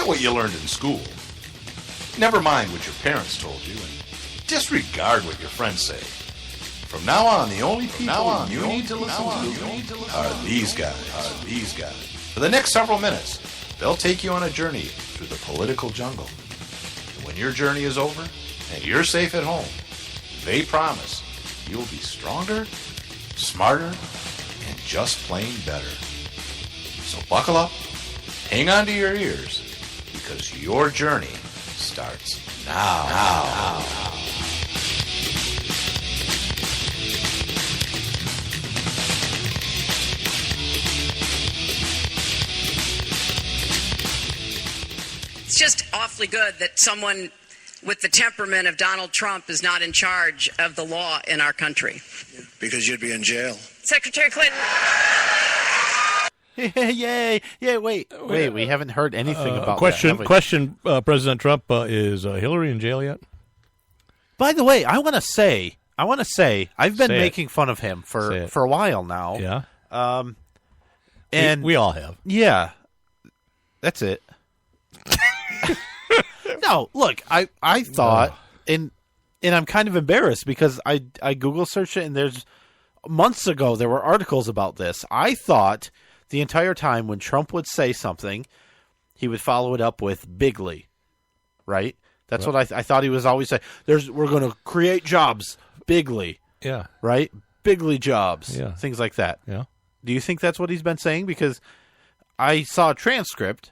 Forget what you learned in school. Never mind what your parents told you, and disregard what your friends say. From now on, the only people you need to listen to are these guys. For the next several minutes, they'll take you on a journey through the political jungle. And when your journey is over and you're safe at home, they promise you'll be stronger, smarter, and just plain better. So buckle up, hang on to your ears, because your journey starts now. It's just awfully good that someone with the temperament of Donald Trump is not in charge of the law in our country. Because you'd be in jail. Secretary Clinton. Yay! Wait, we haven't heard anything about question. that. Question, President Trump, is Hillary in jail yet? By the way, I want to say, I've been making fun of him for a while now. Yeah. And we all have. Yeah. That's it. No, look, I thought, and I'm kind of embarrassed because I Google searched it, and there's months ago there were articles about this. I thought the entire time when Trump would say something, he would follow it up with bigly, right? That's what I thought he was always saying. We're going to create jobs, bigly. Yeah. Right? Bigly jobs. Yeah. Things like that. Yeah. Do you think that's what he's been saying? Because I saw a transcript.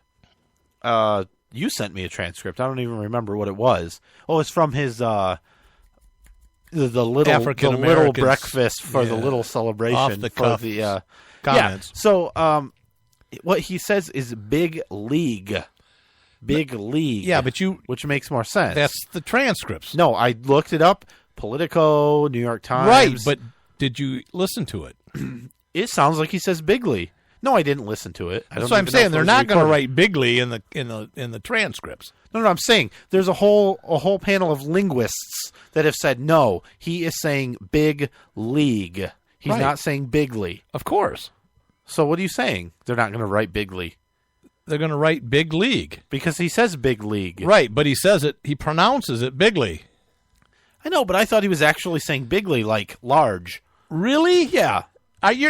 You sent me a transcript. I don't even remember what it was. Oh, it's from his the little breakfast for the little celebration off the for cuff the comments. Yeah. So what he says is big league. Big league. Yeah, but which makes more sense. That's the transcripts. No, I looked it up. Politico, New York Times. Right, but did you listen to it? It sounds like he says bigly. No, I didn't listen to it. That's what I'm saying. They're not going to write bigly in the transcripts. No, I'm saying there's a whole panel of linguists that have said no. He is saying big league. He's not saying bigly. Of course. So what are you saying? They're not going to write bigly. They're going to write big league because he says big league. Right, but he says it. He pronounces it bigly. I know, but I thought he was actually saying bigly, like large. Really? Yeah.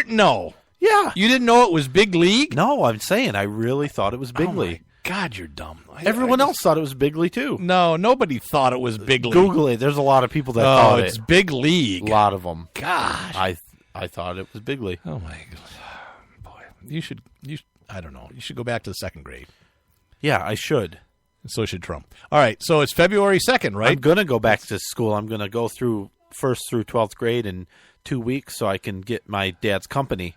No. Yeah. You didn't know it was big league? No, I'm saying I really thought it was bigly. Oh my God, you're dumb. Everyone else thought it was bigly too. No, nobody thought it was big league. Google it. There's a lot of people that thought it's big league. A lot of them. Gosh. I thought it was bigly. Oh my God. Boy, you should I don't know. You should go back to the second grade. Yeah, I should. And so should Trump. All right, so it's February 2nd, right? I'm going to go back to school. I'm going to go through 1st through 12th grade in 2 weeks so I can get my dad's company.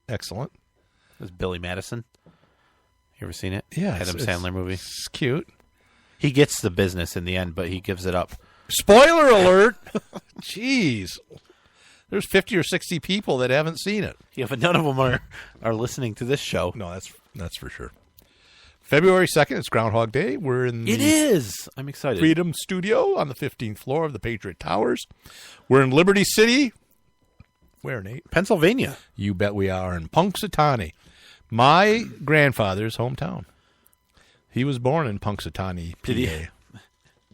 Excellent. It's Billy Madison. You ever seen it? Yeah. Adam Sandler movie. It's cute. He gets the business in the end, but he gives it up. Spoiler alert! Jeez. There's 50 or 60 people that haven't seen it. Yeah, but none of them are listening to this show. No, that's for sure. February 2nd, it's Groundhog Day. We're in the It is. I'm excited. Freedom Studio on the 15th floor of the Patriot Towers. We're in Liberty City. Where, Nate? Pennsylvania. You bet we are. In Punxsutawney. My grandfather's hometown. He was born in Punxsutawney, PA. Did he?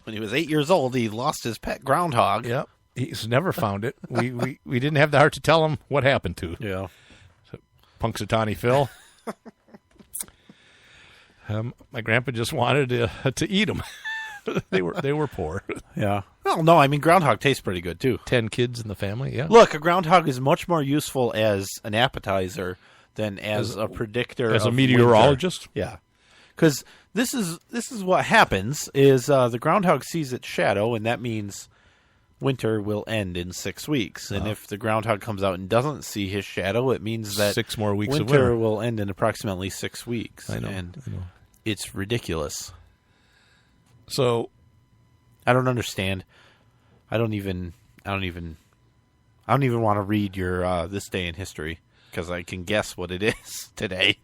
When he was 8 years old, he lost his pet groundhog. Yep. He's never found it. We didn't have the heart to tell him what happened to. Yeah. So, Punxsutawney Phil. My grandpa just wanted to eat them. They were poor. Yeah. Well, no, I mean, groundhog tastes pretty good, too. 10 kids in the family, yeah. Look, a groundhog is much more useful as an appetizer than as a predictor as of a meteorologist. Winter. Yeah. Because this is what happens is the groundhog sees its shadow, and that means winter will end in 6 weeks. And if the groundhog comes out and doesn't see his shadow, it means that 6 more weeks of winter winter will end in approximately 6 weeks. I know. And it's ridiculous. So I don't understand. I don't even want to read your this day in history because I can guess what it is today.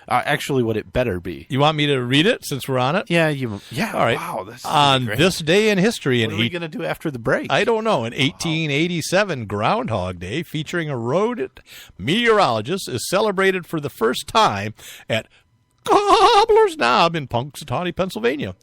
Actually, what it better be. you want me to read it since we're on it? Yeah, All right. Wow, this is on great. this day in history, What are we going to do after the break? I don't know. In 1887, Groundhog Day, featuring a rodent meteorologist, is celebrated for the first time at Cobbler's Knob in Punxsutawney, Pennsylvania.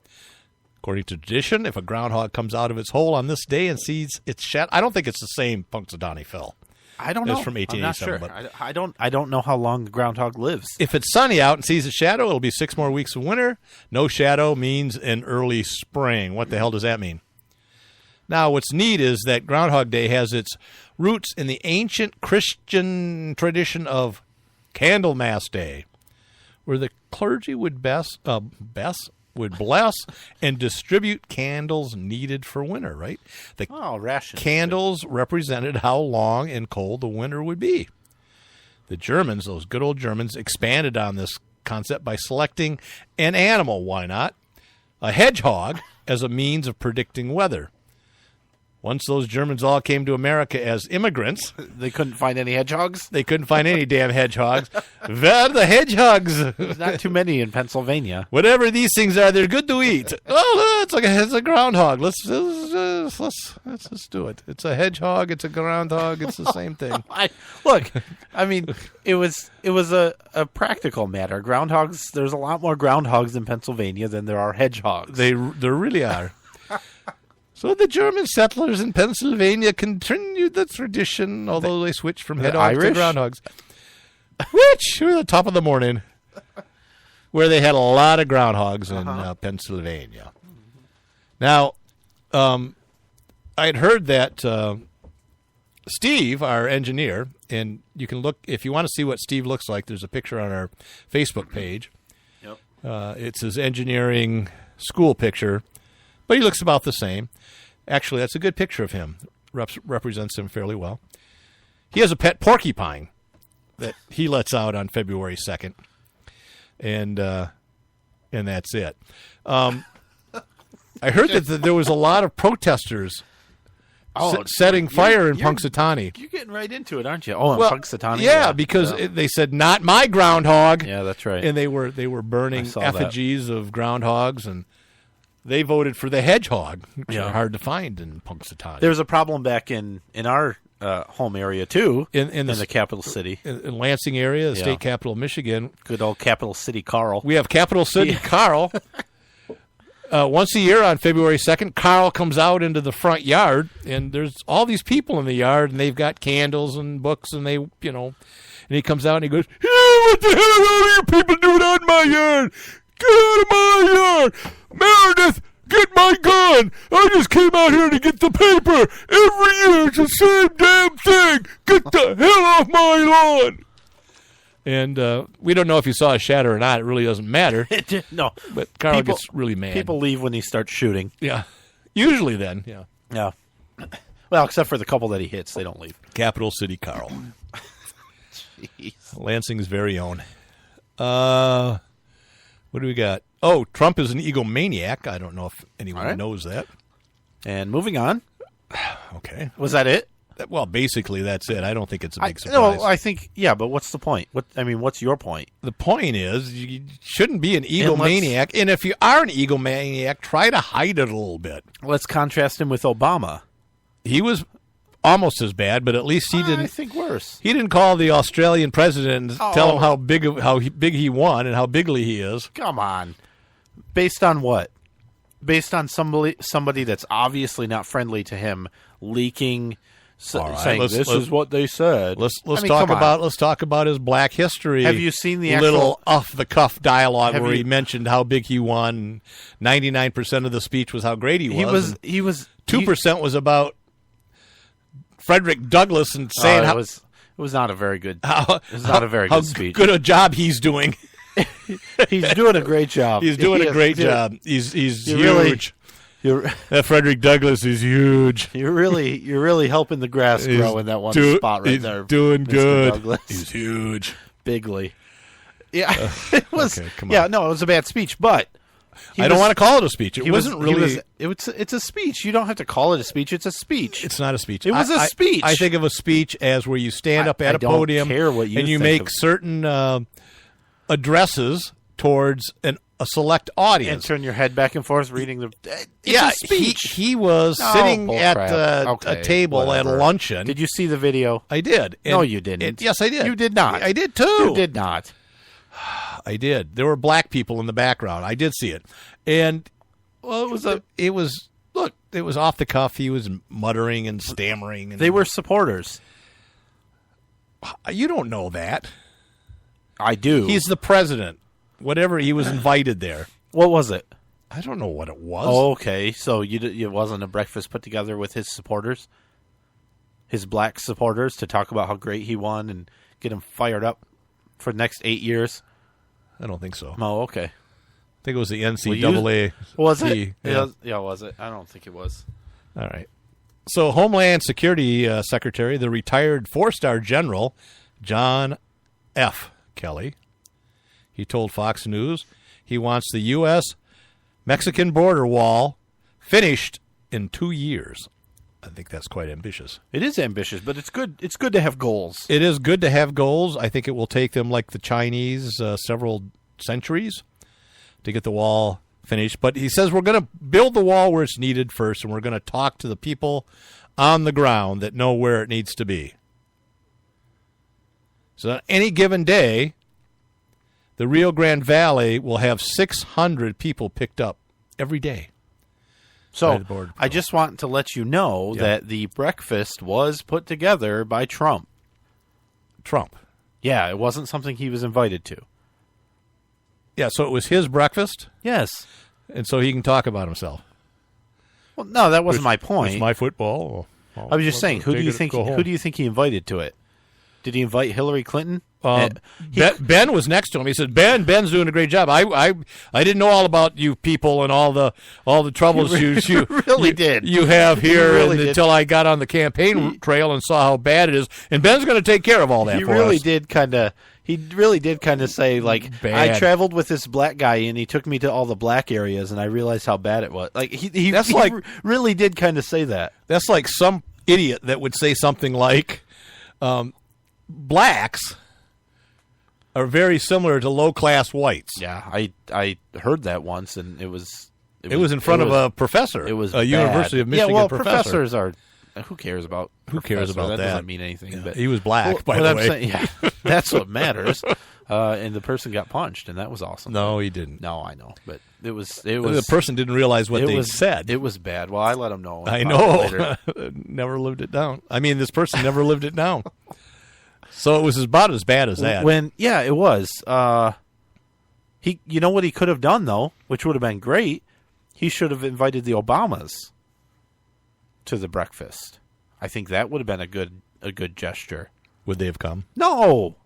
According to tradition, if a groundhog comes out of its hole on this day and sees its shadow, I don't think it's the same Punxsutawney Phil. I don't know. It's from 1887. I'm not sure. I don't know how long the groundhog lives. If it's sunny out and sees its shadow, it'll be 6 more weeks of winter. No shadow means an early spring. What the hell does that mean? Now, what's neat is that Groundhog Day has its roots in the ancient Christian tradition of Candlemas Day, where the clergy would bless and distribute candles needed for winter, right? The rations. candles represented how long and cold the winter would be. The Germans, those good old Germans, expanded on this concept by selecting an animal, why not? A hedgehog, as a means of predicting weather. Once those Germans all came to America as immigrants, They couldn't find any hedgehogs? they couldn't find any damn hedgehogs. Where are the hedgehogs? There's not too many in Pennsylvania. Whatever these things are, they're good to eat. Oh, it's a groundhog. Let's just do it. It's a hedgehog. It's a groundhog. It's the same thing. It was a practical matter. Groundhogs. There's a lot more groundhogs in Pennsylvania than there are hedgehogs. There really are. So the German settlers in Pennsylvania continued the tradition, although they switched from hedgehogs to Irish? groundhogs. Which were the top of the morning, where they had a lot of groundhogs in Pennsylvania. Now, I'd heard that Steve, our engineer, and you can look, if you want to see what Steve looks like, there's a picture on our Facebook page. Yep. It's his engineering school picture, but he looks about the same. Actually, that's a good picture of him. Represents him fairly well. He has a pet porcupine that he lets out on February 2nd, and that's it. I heard that there was a lot of protesters setting fire in Punxsutawney. You're getting right into it, aren't you? Oh, in Punxsutawney. Yeah, because they said, not my groundhog. Yeah, that's right. And they were burning saw effigies of groundhogs, and they voted for the hedgehog, which are hard to find in Punxsutawney. There was a problem back in our home area, too, in the capital city. In Lansing area, the state capital of Michigan. Good old capital city Carl. We have capital city Carl. Once a year on February 2nd, Carl comes out into the front yard, and there's all these people in the yard, and they've got candles and books, and and he comes out and he goes, "Hey, what the hell are you people doing out in my yard? Get out of my yard! Meredith, get my gun! I just came out here to get the paper! Every year it's the same damn thing! Get the hell off my lawn!" And we don't know if you saw a shadow or not. It really doesn't matter. No. But Carl gets really mad. People leave when he starts shooting. Yeah. Usually then, yeah. Yeah. Well, except for the couple that he hits, they don't leave. Capital City Carl. Jeez. Lansing's very own. What do we got? Oh, Trump is an egomaniac. I don't know if anyone knows that. And moving on. Okay. Was that it? Well, basically, that's it. I don't think it's a big surprise. No, I think, but what's the point? What's your point? The point is you shouldn't be an egomaniac. And if you are an egomaniac, try to hide it a little bit. Let's contrast him with Obama. He was almost as bad, but at least he didn't. I think worse. He didn't call the Australian president and tell him how big he won and how bigly he is. Come on. Based on what? Based on somebody that's obviously not friendly to him leaking, saying this is what they said. Let's talk about his Black history. Have you seen the little off the cuff dialogue where he mentioned how big he won? 99% of the speech was how great he was. He was 2% was about Frederick Douglass and saying it was not a very good. It was not a very good speech. Good a job he's doing. He's doing a great job. He's doing a great job. He's huge. That Frederick Douglass is huge. You're really helping the grass grow in that one spot right there. Doing Mr. good. Douglas. He's huge. Bigly. Yeah, it was. Okay, come on. Yeah, no, it was a bad speech, but I don't want to call it a speech. It wasn't really. It's a speech. You don't have to call it a speech. It's a speech. It's not a speech. It was a speech. I think of a speech as where you stand up at a podium and you make certain addresses towards a select audience. And turn your head back and forth reading the. It's a speech. He was sitting at a table at luncheon. Did you see the video? I did. No, you didn't. Yes, I did. You did not. I did too. You did not. I did. There were black people in the background. I did see it. And well, it was off the cuff. He was muttering and stammering. And They were supporters. You don't know that. I do. He's the president. Whatever, he was invited there. What was it? I don't know what it was. Oh, okay. So it wasn't a breakfast put together with his supporters? His black supporters to talk about how great he won and get him fired up for the next 8 years? I don't think so. Oh, okay. I think it was the NCAA. Was it? Yeah. Was it? I don't think it was. All right. So Homeland Security Secretary, the retired four-star general, John F. Kelly, he told Fox News he wants the U.S.-Mexican border wall finished in 2 years. I think that's quite ambitious. It is ambitious, but it's good. It's good to have goals. It is good to have goals. I think it will take them, like the Chinese, several centuries to get the wall finished. But he says we're going to build the wall where it's needed first, and we're going to talk to the people on the ground that know where it needs to be. So on any given day, the Rio Grande Valley will have 600 people picked up every day. So I just want to let you know that the breakfast was put together by Trump. Trump. Yeah, it wasn't something he was invited to. Yeah, so it was his breakfast? Yes. And so he can talk about himself. Well, no, that wasn't my point. It's my football. I was just saying, who do you think he invited to it? Did he invite Hillary Clinton? Ben was next to him. He said, Ben's doing a great job. I didn't know all about you people and all the troubles you really did. You have here really until I got on the campaign trail and saw how bad it is. And Ben's going to take care of all that. He really did kind of say, like, bad. I traveled with this black guy and he took me to all the black areas and I realized how bad it was. Like he really did kind of say that. That's like some idiot that would say something like, blacks are very similar to low-class whites. Yeah, I heard that once, and it was in front of a professor. It was a University of Michigan professor. Professors are. Who cares about that? Doesn't mean anything. But he was black, by the way. Saying, yeah, that's what matters. And the person got punched, and that was awesome. No, he didn't. No, I know, but it was. The person didn't realize what they said. It was bad. Well, I let him know. I know. Never lived it down. I mean, this person never lived it down. So it was about as bad as that. It was. You know what he could have done though, which would have been great. He should have invited the Obamas to the breakfast. I think that would have been a good gesture. Would they have come? No,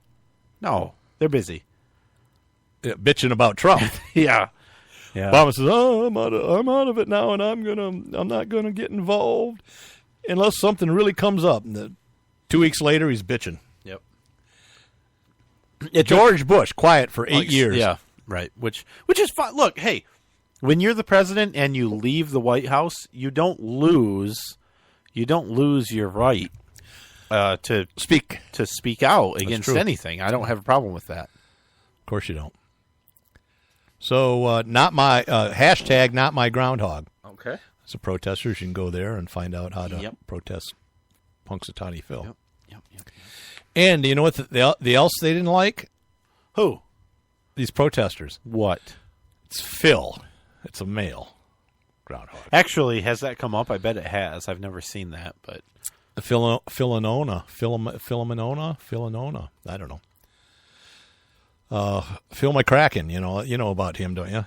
they're busy. Yeah, bitching about Trump. Yeah. Obama says, "Oh, I'm out of it now, and I'm not gonna get involved unless something really comes up." And 2 weeks later, he's bitching. George Bush, quiet for 8 years. Yeah, right. Which is fine. Look, hey, when you're the president and you leave the White House, you don't lose your right to speak out against anything. I don't have a problem with that. Of course you don't. So, not my hashtag, not my groundhog. Okay. So protesters, you can go there and find out how to protest Punxsutawney Phil. Yep. And you know what the else they didn't like? Who? These protesters. What? It's Phil. It's a male groundhog. Actually, has that come up? I bet it has. I've never seen that, but Philanona. I don't know. Phil McCracken. You know about him, don't you?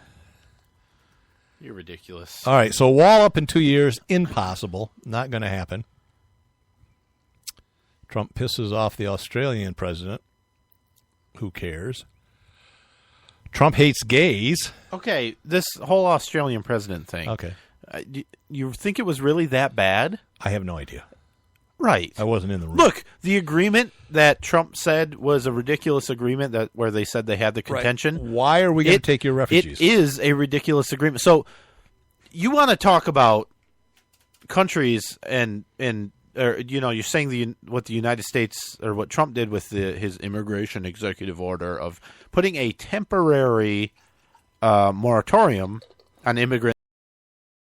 You're ridiculous. All right, so wall up in 2 years, impossible. Not going to happen. Trump pisses off the Australian president. Who cares? Trump hates gays. Okay, this whole Australian president thing. Okay. You think it was really that bad? I have no idea. Right. I wasn't in the room. Look, the agreement that Trump said was a ridiculous agreement where they said they had the contention. Right. Why are we going to take your refugees? It is a ridiculous agreement. So you want to talk about countries you're saying what the United States or what Trump did with his immigration executive order of putting a temporary moratorium on immigrants